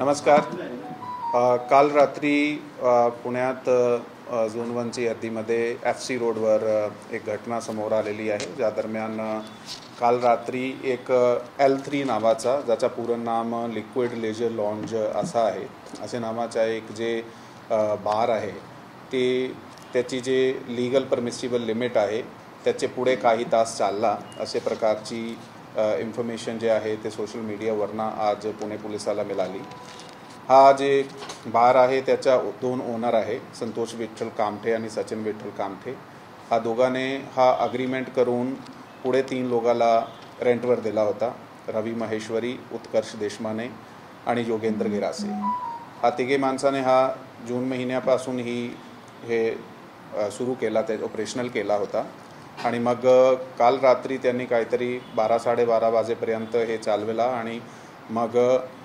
नमस्कार. काल रात्री पुण्यात झोन 1ची हद्दीमध्ये FC रोडवर एक घटना समोर आलेली आहे. ज्या दरम्यान काल रात्री एक L3 नावाचा, ज्याचा पूर्ण नाम लिक्विड लेजर लॉन्ज असा आहे, असे नावाचा एक जे बार आहे त्याची जे लीगल परमिसिबल लिमिट आहे त्याचे पुढे काही तास चालला असे प्रकारची इन्फॉर्मेशन जे आहे ते सोशल मीडियावरनं आज पुणे पोलिसाला मिळाली. हा जे बार आहे त्याच्या 2 ओनर आहे, संतोष विठ्ठल कामठे आणि सचिन विठ्ठल कामठे. हा दोघांनी हा अग्रीमेंट करून पुढे 3 लोकांना रेंटवर दिला होता. रवी महेश्वरी, उत्कर्ष देशमाने आणि योगेंद्र गिरासे. हा तिघे माणसाने हा जून महिन्यापासून हे सुरू केला, ते ऑपरेशनल केला होता. आणि मग काल रात्री त्यांनी काहीतरी 12-12:30 वाजेपर्यंत हे चालवला. आणि मग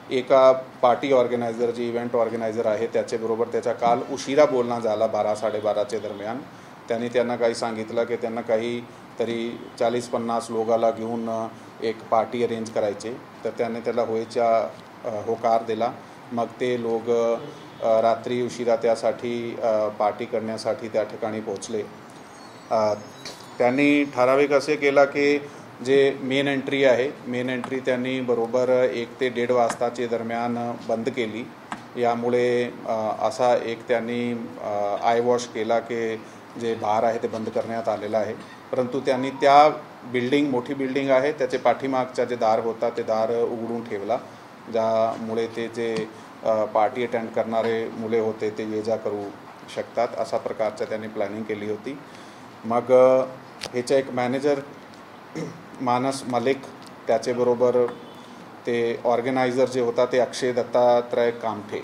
एका पार्टी ऑर्गनायझर, जे इव्हेंट ऑर्गनायझर आहे त्याच्याबरोबर त्याचा काल उशिरा बोलणं झाला 12-12:30च्या दरम्यान. त्यांना काही सांगितलं की त्यांना काही तरी 40-50 लोकांना घेऊन एक पार्टी अरेंज करायचे. तर त्याने त्याला होकार दिला. मग ते लोक रात्री उशिरा त्यासाठी पार्टी करण्यासाठी त्या ठिकाणी पोहोचले. त्यांनी ठराविक असे केला की जे मेन एंट्री त्यांनी बरोबर 1 ते 1:30 वाजताच्या दरम्यान बंद केली. यामुळे असा एक त्यांनी आय वॉश केला की जे बार आहे ते बंद करण्यात आलेलं आहे. परंतु त्यांनी त्या मोठी बिल्डिंग आहे त्याचे पाठीमागचा जे दार होता ते दार उघडून ठेवला, ज्यामुळे ते जे पार्टी अटेंड करणारे मुले होते ते ये जा करू शकतात, अशा प्रकारचं त्यांनी प्लॅनिंग केली होती. मग ह्याचा एक मॅनेजर मानस मलिक, त्याच्याबरोबर ते ऑर्गनायझर जे होता ते अक्षय दत्तात्रय कामठे,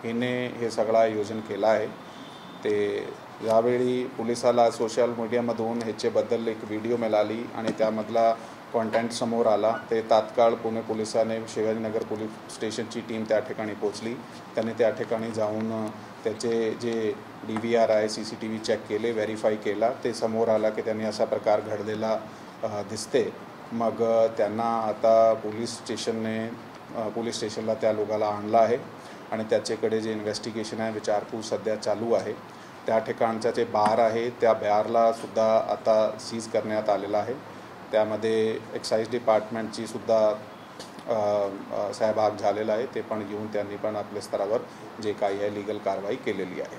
हिने हे सगळं आयोजन केलं आहे. ते यावेळी पोलिसाला सोशल मीडियामधून ह्याच्याबद्दल एक व्हिडिओ मिळाली आणि त्यामधला कॉन्टेंट समोर आला. ते तात्काळ पुणे पोलिसाने शिवाजीनगर पोलीस स्टेशनची टीम त्या ठिकाणी पोचली. त्यांनी त्या ठिकाणी जाऊन त्याचे जे DVR आहे, CCTV चेक केले, व्हेरीफाय केला. ते समोर आला की त्यांनी असा प्रकार घडलेला दिसते. मग त्यांना आता पोलीस स्टेशनला त्या लोकाला आणलं आहे आणि त्याच्याकडे जे इन्व्हेस्टिगेशन आहे, विचारपूस सध्या चालू आहे. त्या ठिकाणचा जे बार आहे त्या बारला सुद्धा आता सीज करण्यात आलेला आहे. त्यामध्ये एक्साईज डिपार्टमेंटची सुद्धा सहभाग झालेला आहे. ते पण घेऊन त्यांनी पण आपल्या स्तरावर जे काही आहे लीगल कारवाई केलेली आहे.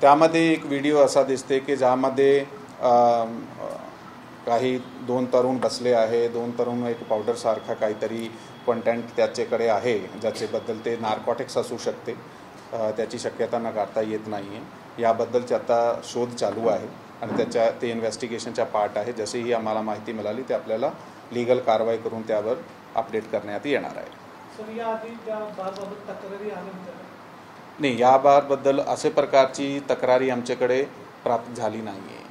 त्यामध्ये एक व्हिडिओ असा दिसते की ज्यामध्ये काही 2 तरुण बसले आहे. 2 तरुण एक पावडरसारखा काहीतरी कंटेंट त्याच्याकडे आहे, ज्याच्याबद्दल ते नार्कोटिक्स असू शकते, त्याची शक्यता नकारता येत नाही आहे. याबद्दलचे आता शोध चालू आहे आणि ते इन्व्हेस्टिगेशनचा पार्ट आहे. जसेही आम्हाला माहिती मिळाली ते आपल्याला लीगल कारवाई करून त्यावर अपडेट करण्यात येणार आहे. नाही, या बारबद्दल असे प्रकारची तक्रारी आमच्याकडे प्राप्त झाली नाही आहे.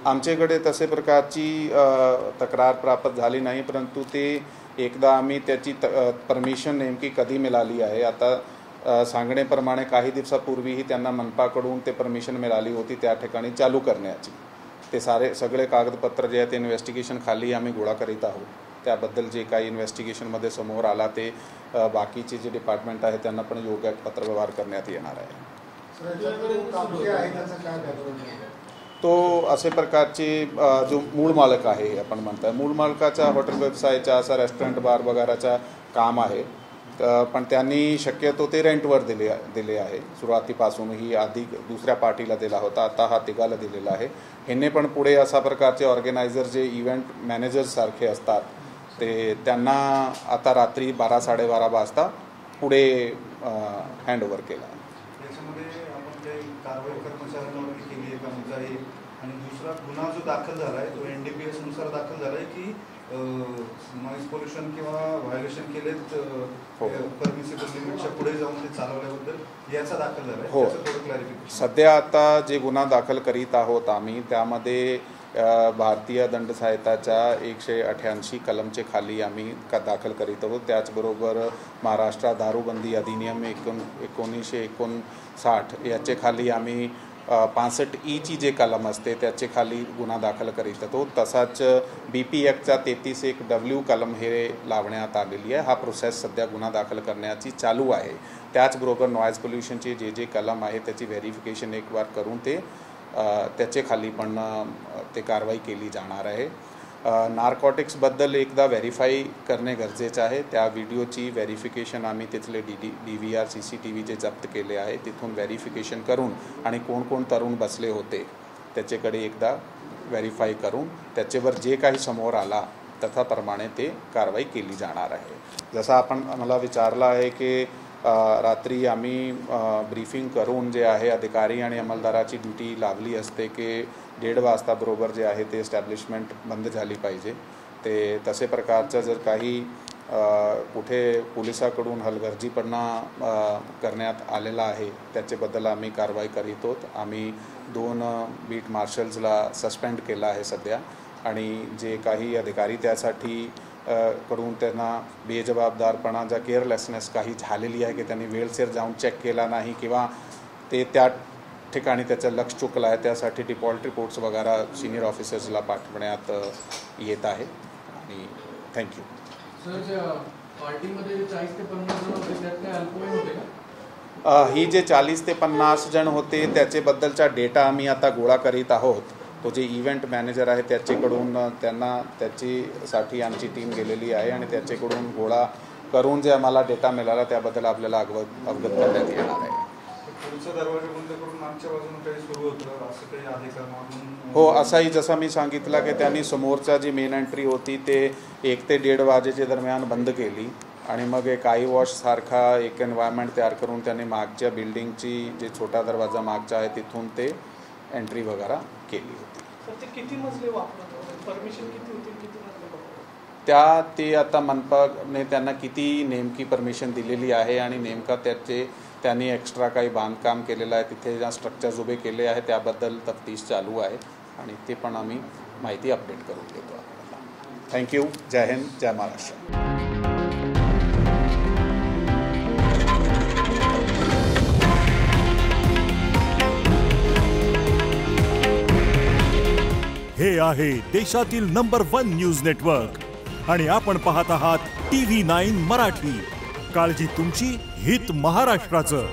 आमच्याकडे तसे प्रकारची तक्रार प्राप्त झाली नाही. परंतु ते एकदा आम्ही त्याची परमिशन नेमकी कधी मिळाली आहे, आता सांगण्याप्रमाणे काही दिवसापूर्वीही त्यांना मनपाकडून ते परमिशन मिळाली होती त्या ठिकाणी चालू करण्याची. ते सगळे कागदपत्र जे आहेत ते इन्व्हेस्टिगेशन खाली आम्ही गोळा करीत आहोत. त्याबद्दल जे काही इन्व्हेस्टिगेशनमध्ये समोर आला ते बाकीचे जे डिपार्टमेंट आहे त्यांना पण योग्य पत्रव्यवहार करण्यात येणार आहे. तो असे प्रकारचे जो मूळ मालक आहे, आपण म्हणता मूळ मालकाचा हॉटेल व्यवसायाचा, असा रेस्टॉरंट बार वगैरेचा काम आहे. पण त्यांनी शक्यतो ते रेंटवर दिले आहे. सुरुवातीपासूनही आधी दुसऱ्या पार्टीला दिला होता, आता हा तिघाला दिलेला आहे. ह्यांनी पण पुढे अशा प्रकारचे ऑर्गनायझर जे इव्हेंट मॅनेजर्स सारखे असतात ते त्यांना आता रात्री 12-12:30 वाजता पुढे हँडओव्हर केला. आणि दुसरा गुन्हा जो दाखल झाला आहे तो NDPS नुसार दाखल झाला आहे की नॉईज पोल्युशन किंवा व्हायोलेशन केलेत परमिसिबल लिमिटच्या पुढे जाऊन ते चालवल्याबद्दल याचा दाखल झाला आहे. हो, सध्या आता जे गुन्हा दाखल करीत आहोत आम्ही त्यामध्ये भारतीय दंडसंहिताच्या 188 कलमचे खाली आम्ही दाखल करीत आहोत। त्याचबरोबर महाराष्ट्र दारूबंदी अधिनियम 1959 याचे खाली आम्ही 65E ची जे कलम असते त्याचे खाली गुन्हा दाखल करीत आहोत। तसाच BP ॲक्टचा 33(1)W कलम हे लावण्यात आलेली आहे। हा प्रोसेस सध्या गुन्हा दाखल करण्याची चालू आहे। त्याचबरोबर नॉईज पोल्युशनचे जे कलम आहे त्याची व्हेरिफिकेशन एक बार करून त्याचे खाली पण ते कारवाई केली जाणार आहे। नार्कोटिक्सबद्दल एकदा व्हेरीफाई करणे गरजेचं आहे। त्या व्हिडिओची व्हेरिफिकेशन आम्ही तिथले DVR CCTV जे जप्त केले आहे तिथून व्हेरिफिकेशन करून आणि कोण तरुण बसले होते त्याच्याकडे एकदा व्हेरीफाई करून त्याच्यावर जे काही समोर आला तथाप्रमाणे ते कारवाई केली जाणार आहे। जसं आपण मला विचारलं आहे की रात्री आम्ही ब्रीफिंग करून जे आहे अधिकारी आणि अंमलदाराची ड्युटी लावली असते की 1:30 वाजता बरोबर जे आहे ते एस्टॅब्लिशमेंट बंद झाली पाहिजे। ते तसे प्रकारचं जर काही कुठे पोलिसाकडून हलगर्जीपणा करण्यात आलेला आहे त्याच्याबद्दल आम्ही कारवाई करीत आहोत। आम्ही 2 बीट मार्शल्सला सस्पेंड केलं आहे सध्या आणि जे काही अधिकारी त्यासाठी कडून त्यांना बेजबाबदारपणा ज्या केअरलेसनेस काही झालेली आहे की त्यांनी वेळेवर जाऊन चेक केला नाही किंवा ते त्या ठिकाणी त्याचं लक्ष चुकलं आहे त्यासाठी डिफॉल्ट रिपोर्ट्स वगैरे सिनियर ऑफिसर्सला पाठवण्यात येत आहे आणि थँक्यू। सर, पार्टीमध्ये 40 ते 50 जण होते त्यात काय अल्पवयीन होते का? ही जे 40 ते 50 जण होते त्याच्याबद्दलचा डेटा आम्ही आता गोळा करीत आहोत। तो जे इव्हेंट मॅनेजर आहे त्याच्याकडून त्याच्यासाठी आमची टीम गेलेली आहे आणि त्याच्याकडून गोळा करून जे आम्हाला डेटा मिळाला त्याबद्दल आपल्याला अवगत करण्यात येणार आहे। पुढचा दरवाजा बंद करून मागच्या बाजूने काही सुरू होतं असं काही आहे का? हो, असाही जसं मी सांगितलं की त्यांनी समोरचा जी मेन एंट्री होती ते 1 ते 1:30 वाजेच्या दरम्यान बंद केली आणि मग एक आय वॉश सारखा एक एन्व्हायरमेंट तयार करून त्यांनी मागच्या बिल्डिंगची जे छोटा दरवाजा मागचा आहे तिथून ते एंट्री वगैरे केली होती। ते किती मजले वापरत होते? परमिशन किती होती? किती मजले वापरत? ते आता मनपाने त्यांना किती नेमकी परमिशन दिलेली आहे आणि नेमका त्यांनी एक्स्ट्रा काही बांधकाम केलेलं आहे तिथे ज्या स्ट्रक्चर्स उभे केले आहे त्याबद्दल तफ्तीश चालू आहे आणि ते पण आम्ही माहिती अपडेट करून देतो आपल्याला। थँक्यू। जय हिंद, जय महाराष्ट्र। हे आहे देशातील नंबर 1 न्यूज नेटवर्क आणि आपण पाहत आहात TV9 मराठी। काळजी तुमची, हित महाराष्ट्राचं।